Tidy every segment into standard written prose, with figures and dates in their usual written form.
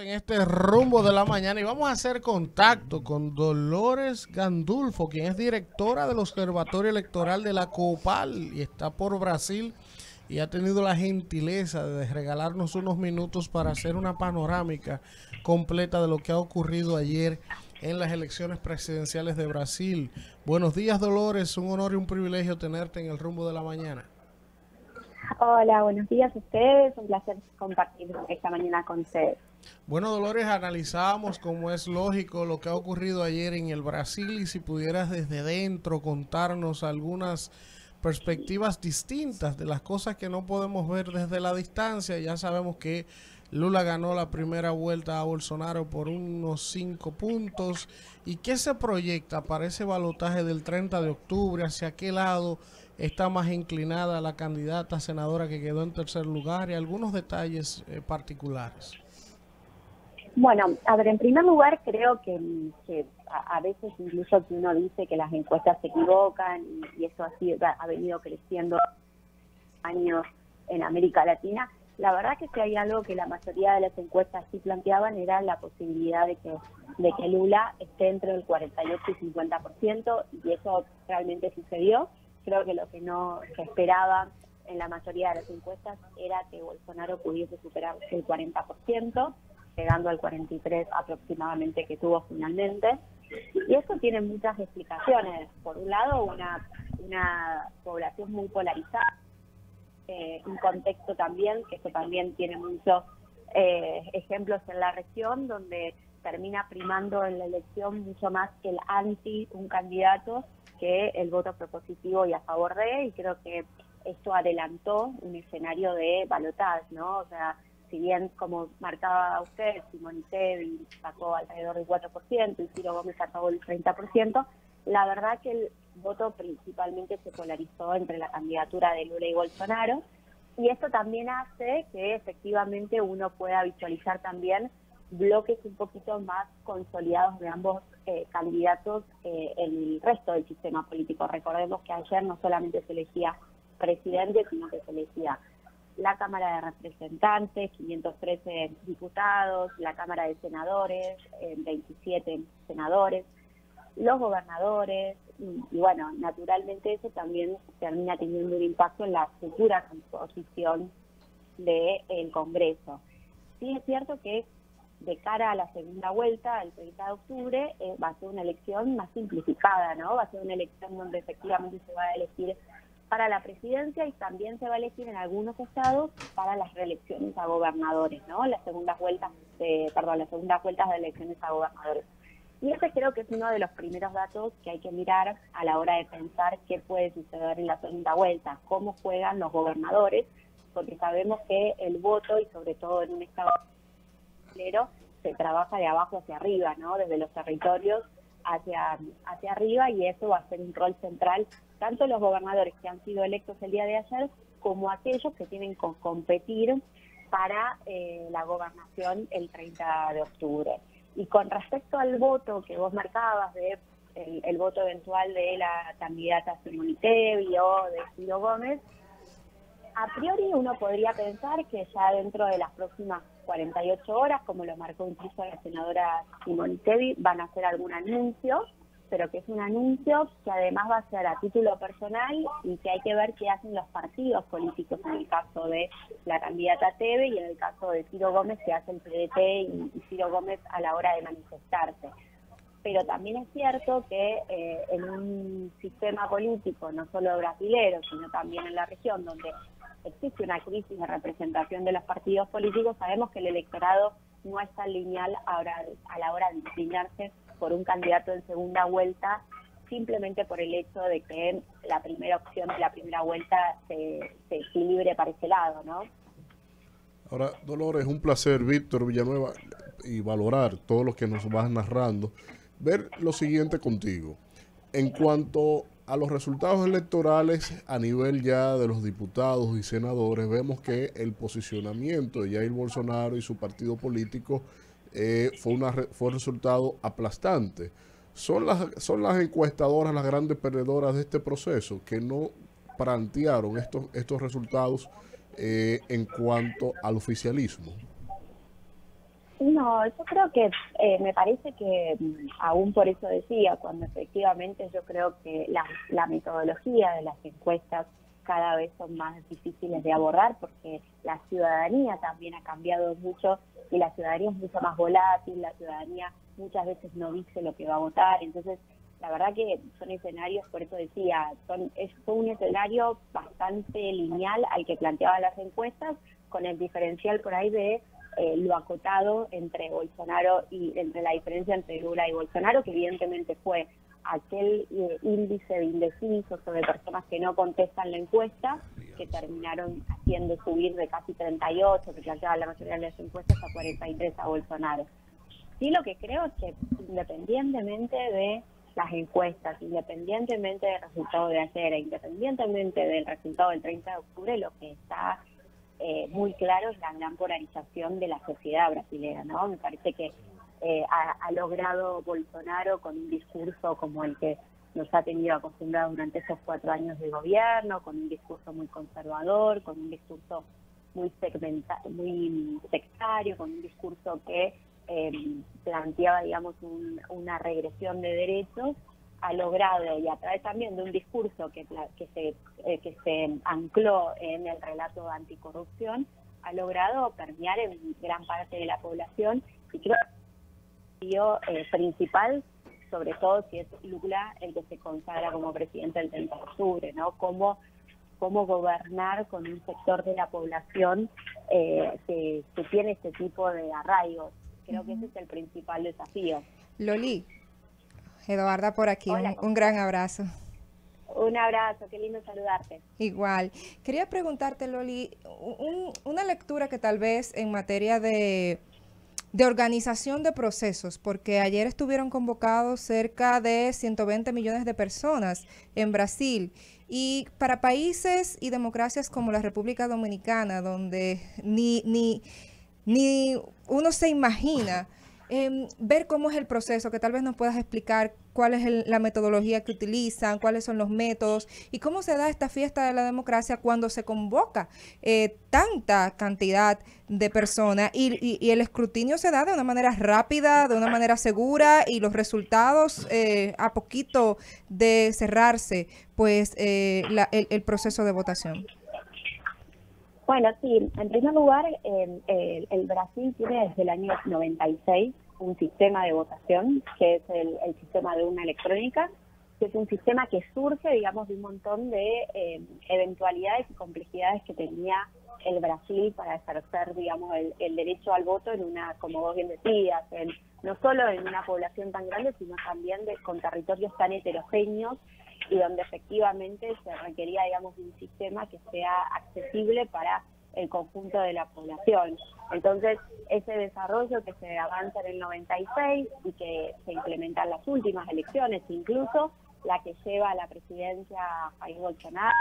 En este rumbo de la mañana y vamos a hacer contacto con Dolores Gandulfo, quien es directora del Observatorio Electoral de la COPAL y está por Brasil y ha tenido la gentileza de regalarnos unos minutos para hacer una panorámica completa de lo que ha ocurrido ayer en las elecciones presidenciales de Brasil. Buenos días, Dolores, un honor y un privilegio tenerte en el rumbo de la mañana. Hola, buenos días a ustedes, un placer compartir esta mañana con ustedes. Bueno, Dolores, analizamos como es lógico lo que ha ocurrido ayer en el Brasil y si pudieras desde dentro contarnos algunas perspectivas distintas de las cosas que no podemos ver desde la distancia. Ya sabemos que Lula ganó la primera vuelta a Bolsonaro por unos 5 puntos. ¿Y qué se proyecta para ese balotaje del 30 de octubre? ¿Hacia qué lado está más inclinada la candidata senadora que quedó en tercer lugar? Y algunos detalles particulares. Bueno, a ver, en primer lugar creo que a veces incluso que uno dice que las encuestas se equivocan y eso ha venido creciendo años en América Latina. La verdad que si hay algo que la mayoría de las encuestas sí planteaban era la posibilidad de que Lula esté entre el 48 y 50% y eso realmente sucedió. Creo que lo que no se esperaba en la mayoría de las encuestas era que Bolsonaro pudiese superar el 40%, llegando al 43% aproximadamente que tuvo finalmente. Y eso tiene muchas explicaciones. Por un lado, una población muy polarizada, un contexto también, que esto también tiene muchos ejemplos en la región, donde termina primando en la elección mucho más el anti un candidato que el voto propositivo y a favor de, y creo que esto adelantó un escenario de balotaje, ¿no? O sea, si bien, como marcaba usted, Simone Tebet sacó alrededor del 4% y Ciro Gómez sacó el 30%, la verdad que el voto principalmente se polarizó entre la candidatura de Lula y Bolsonaro, y esto también hace que efectivamente uno pueda visualizar también bloques un poquito más consolidados de ambos candidatos en el resto del sistema político. Recordemos que ayer no solamente se elegía presidente, sino que se elegía la Cámara de Representantes, 513 diputados, la Cámara de Senadores, 27 senadores, los gobernadores, y bueno, naturalmente eso también termina teniendo un impacto en la futura composición del Congreso. Sí es cierto que de cara a la segunda vuelta, el 30 de octubre, va a ser una elección más simplificada, ¿no? Va a ser una elección donde efectivamente se va a elegir para la presidencia y también se va a elegir en algunos estados para las reelecciones a gobernadores, ¿no? Las segundas vueltas de elecciones a gobernadores. Y ese creo que es uno de los primeros datos que hay que mirar a la hora de pensar qué puede suceder en la segunda vuelta, cómo juegan los gobernadores, porque sabemos que el voto, y sobre todo en un estado se trabaja de abajo hacia arriba, ¿no? Desde los territorios hacia arriba, y eso va a ser un rol central, tanto los gobernadores que han sido electos el día de ayer, como aquellos que tienen que competir para la gobernación el 30 de octubre. Y con respecto al voto que vos marcabas, de el voto eventual de la candidata Simone Tebet o de Ciro Gómez, a priori uno podría pensar que ya dentro de las próximas 48 horas, como lo marcó incluso la senadora Simone Tebet, van a hacer algún anuncio, pero que es un anuncio que además va a ser a título personal y que hay que ver qué hacen los partidos políticos en el caso de la candidata Tebet y en el caso de Ciro Gómez, que hace el PDT y Ciro Gómez a la hora de manifestarse. Pero también es cierto que en un sistema político, no solo brasilero, sino también en la región, donde existe una crisis de representación de los partidos políticos, sabemos que el electorado no es tan lineal ahora a la hora de inclinarse por un candidato en segunda vuelta, simplemente por el hecho de que la primera opción de la primera vuelta se equilibre para ese lado, ¿no? Ahora, Dolores, un placer, Víctor Villanueva, y valorar todo lo que nos vas narrando. Ver lo siguiente contigo. En cuanto a los resultados electorales a nivel ya de los diputados y senadores, vemos que el posicionamiento de Jair Bolsonaro y su partido político fue un resultado aplastante. Son las encuestadoras las grandes perdedoras de este proceso, que no plantearon estos resultados en cuanto al oficialismo. No, yo creo que me parece que aún por eso decía, cuando efectivamente yo creo que la metodología de las encuestas cada vez son más difíciles de abordar porque la ciudadanía también ha cambiado mucho y la ciudadanía es mucho más volátil, la ciudadanía muchas veces no dice lo que va a votar, entonces la verdad que son escenarios, por eso decía, fue un escenario bastante lineal al que planteaban las encuestas, con el diferencial por ahí de lo acotado entre Bolsonaro y entre la diferencia entre Lula y Bolsonaro, que evidentemente fue aquel índice de indecisos o de personas que no contestan la encuesta, que terminaron haciendo subir de casi 38, que planteaba la mayoría de las encuestas, a 43 a Bolsonaro. Sí, lo que creo es que independientemente de las encuestas, independientemente del resultado de ayer, independientemente del resultado del 30 de octubre, lo que está muy claro es la gran polarización de la sociedad brasileña, ¿no? Me parece que ha logrado Bolsonaro con un discurso como el que nos ha tenido acostumbrados durante esos 4 años de gobierno, con un discurso muy conservador, con un discurso muy sectario, con un discurso que planteaba, digamos, una regresión de derechos, ha logrado, y a través también de un discurso que se ancló en el relato anticorrupción, ha logrado permear en gran parte de la población, y creo que el principal, sobre todo si es Lula el que se consagra como presidente el 30 de octubre, ¿no? Cómo gobernar con un sector de la población que tiene este tipo de arraigos. Creo que ese es el principal desafío. Loli, Eduarda por aquí, un gran abrazo. Un abrazo, qué lindo saludarte. Igual. Quería preguntarte, Loli, una lectura que tal vez en materia de organización de procesos, porque ayer estuvieron convocados cerca de 120 millones de personas en Brasil, y para países y democracias como la República Dominicana, donde ni uno se imagina ver cómo es el proceso, que tal vez nos puedas explicar cuál es la metodología que utilizan, cuáles son los métodos y cómo se da esta fiesta de la democracia cuando se convoca tanta cantidad de personas y el escrutinio se da de una manera rápida, de una manera segura, y los resultados a poquito de cerrarse pues el proceso de votación. Bueno, sí, en primer lugar, el Brasil tiene desde el año 96 un sistema de votación, que es el sistema de urna electrónica, que es un sistema que surge, digamos, de un montón de eventualidades y complejidades que tenía el Brasil para ejercer, digamos, el derecho al voto en una, como vos bien decías, no solo en una población tan grande, sino también con territorios tan heterogéneos, y donde efectivamente se requería, digamos, un sistema que sea accesible para el conjunto de la población. Entonces, ese desarrollo que se avanza en el 96 y que se implementa en las últimas elecciones, incluso la que lleva a la presidencia Jair Bolsonaro,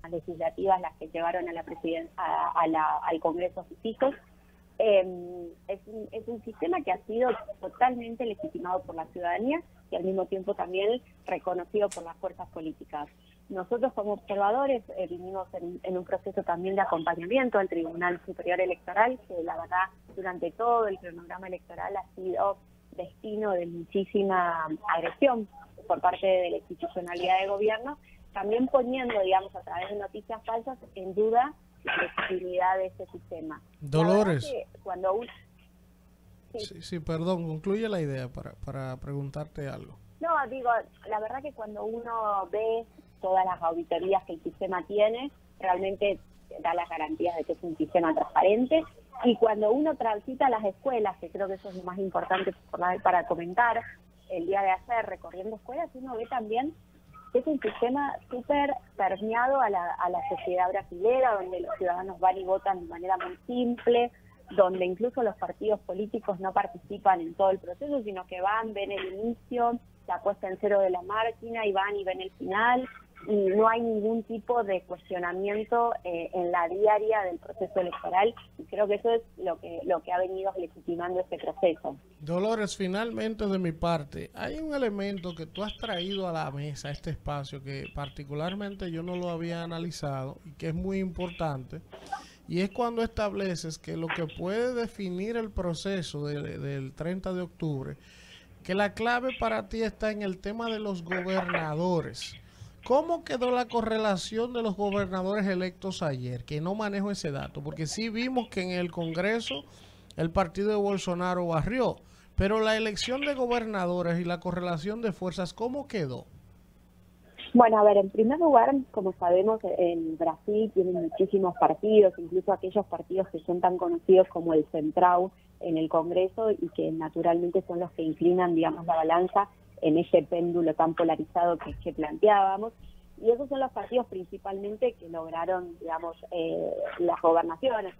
las legislativas, las que llevaron a la presidencia, al Congreso a sus hijos, es un sistema que ha sido totalmente legitimado por la ciudadanía y al mismo tiempo también reconocido por las fuerzas políticas. Nosotros como observadores vinimos en un proceso también de acompañamiento al Tribunal Superior Electoral, que la verdad durante todo el cronograma electoral ha sido destino de muchísima agresión por parte de la institucionalidad de gobierno, también poniendo, digamos, a través de noticias falsas en duda la legitimidad de este sistema. Dolores. Cuando Sí, perdón, concluye la idea para preguntarte algo. No, digo, la verdad que cuando uno ve todas las auditorías que el sistema tiene, realmente da las garantías de que es un sistema transparente, y cuando uno transita las escuelas, que creo que eso es lo más importante para comentar, el día de ayer recorriendo escuelas, uno ve también que es un sistema súper permeado a la sociedad brasilera, donde los ciudadanos van y votan de manera muy simple, donde incluso los partidos políticos no participan en todo el proceso, sino que van, ven el inicio, la puesta en cero de la máquina, y van y ven el final, y no hay ningún tipo de cuestionamiento en la diaria del proceso electoral, y creo que eso es lo que ha venido legitimando este proceso. Dolores, finalmente de mi parte, hay un elemento que tú has traído a la mesa, a este espacio, que particularmente yo no lo había analizado y que es muy importante, y es cuando estableces que lo que puede definir el proceso del 30 de octubre, que la clave para ti está en el tema de los gobernadores. ¿Cómo quedó la correlación de los gobernadores electos ayer? Que no manejo ese dato, porque sí vimos que en el Congreso el partido de Bolsonaro barrió, pero la elección de gobernadores y la correlación de fuerzas, ¿cómo quedó? Bueno, a ver, en primer lugar, como sabemos, en Brasil tienen muchísimos partidos, incluso aquellos partidos que son tan conocidos como el Centrão en el Congreso y que naturalmente son los que inclinan, digamos, la balanza en ese péndulo tan polarizado que planteábamos. Y esos son los partidos principalmente que lograron, digamos, las gobernaciones.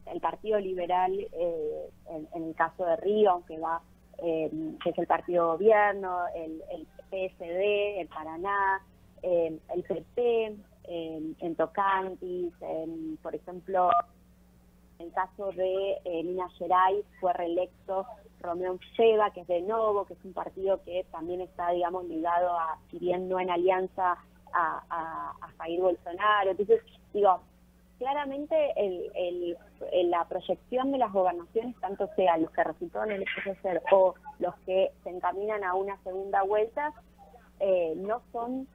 El Partido Liberal, en el caso de Río, aunque va, que es el partido de gobierno, el PSD, el Paraná, el PP, en Tocantins, por ejemplo, en el caso de Minas Gerais fue reelecto Romeu Zema, que es de Novo, que es un partido que también está, digamos, ligado a, si bien no en alianza, a Jair Bolsonaro. Entonces, digo, claramente la proyección de las gobernaciones, tanto sea los que resultaron electos ser o los que se encaminan a una segunda vuelta, no son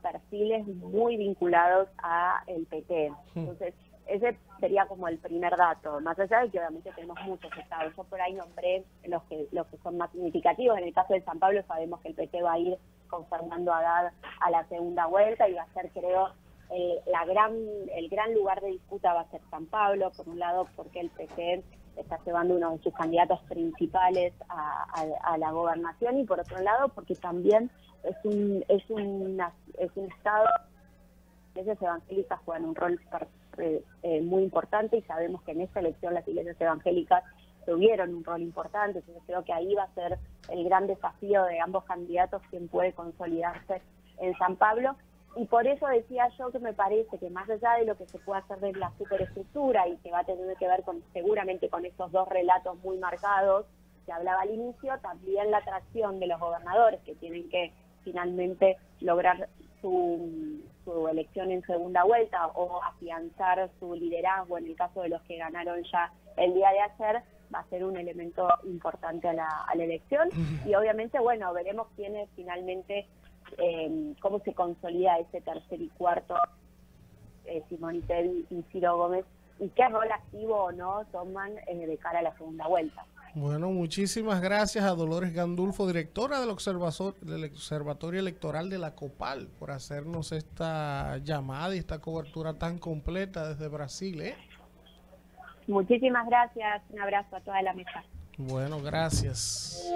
perfiles muy vinculados a el PT. Entonces, ese sería como el primer dato, más allá de que obviamente tenemos muchos estados. Yo por ahí nombré los que son más significativos. En el caso de San Pablo sabemos que el PT va a ir con Fernando Haddad a la segunda vuelta y va a ser, creo, el gran lugar de disputa va a ser San Pablo, por un lado porque el PT está llevando uno de sus candidatos principales a la gobernación, y por otro lado porque también es un estado, las iglesias evangélicas juegan un rol muy importante, y sabemos que en esta elección las iglesias evangélicas tuvieron un rol importante. Entonces creo que ahí va a ser el gran desafío de ambos candidatos, quién puede consolidarse en San Pablo. Y por eso decía yo que me parece que más allá de lo que se puede hacer de la superestructura y que va a tener que ver seguramente con esos dos relatos muy marcados que hablaba al inicio, también la atracción de los gobernadores, que tienen que finalmente lograr su elección en segunda vuelta o afianzar su liderazgo en el caso de los que ganaron ya el día de ayer, va a ser un elemento importante a la elección. Y obviamente, bueno, veremos quiénes finalmente, cómo se consolida ese tercer y cuarto, Simón Tebet y Ciro Gómez, y qué rol activo o no toman de cara a la segunda vuelta. Bueno, muchísimas gracias a Dolores Gandulfo, directora del Observatorio Electoral de la COPAL, por hacernos esta llamada y esta cobertura tan completa desde Brasil. Muchísimas gracias, un abrazo a toda la mesa. Bueno, gracias.